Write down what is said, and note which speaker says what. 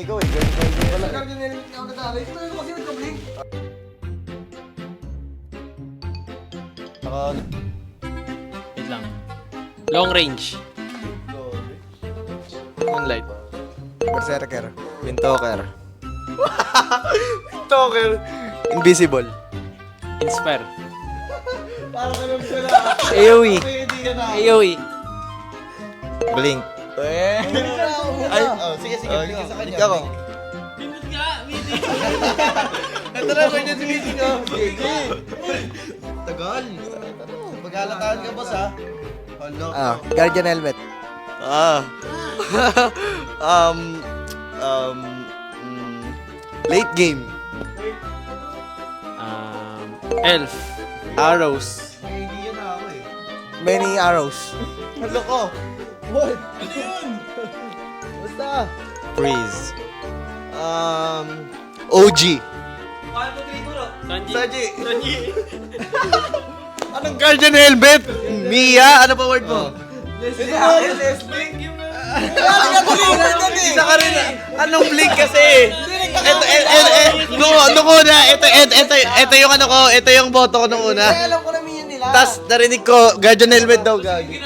Speaker 1: Ikaw eh, guardian pala.
Speaker 2: Guardian element niya ako nadalay. Ito na kasi nagka-blink.
Speaker 3: Wait lang. Long range. Moonlight.
Speaker 1: Berserker. Windtalker. Windtalker. Invisible.
Speaker 3: Inspire.
Speaker 2: Parang alam ko na.
Speaker 3: AoE.
Speaker 2: Hindi ka na.
Speaker 3: AoE.
Speaker 1: Blink.
Speaker 2: Ay, sige, bigyan sa kanya.
Speaker 1: Ikaw.
Speaker 3: Pindot ka! Meeting!
Speaker 2: Ito na, ganyan si meeting ko. Sige. Tagal. Mag-alakaan ka, boss, ha? Hala.
Speaker 1: Guardian helmet. Late game.
Speaker 3: Elf. Arrows.
Speaker 2: May hindi yan na ako, eh.
Speaker 1: Many arrows.
Speaker 2: Hala ko. What? Ano yun? Basta.
Speaker 1: Freeze. OG.
Speaker 3: Sanji.
Speaker 2: Saji.
Speaker 1: Anong guardian helmet? Mia, ano pa word mo?
Speaker 2: Leslie.
Speaker 1: Isa ka rin. Anong blink kasi? Nung una, ito yung ano ko, ito yung boto ko nung una.
Speaker 2: Alam ko namin yan nila.
Speaker 1: Tapos narinig ko, guardian helmet daw gagi.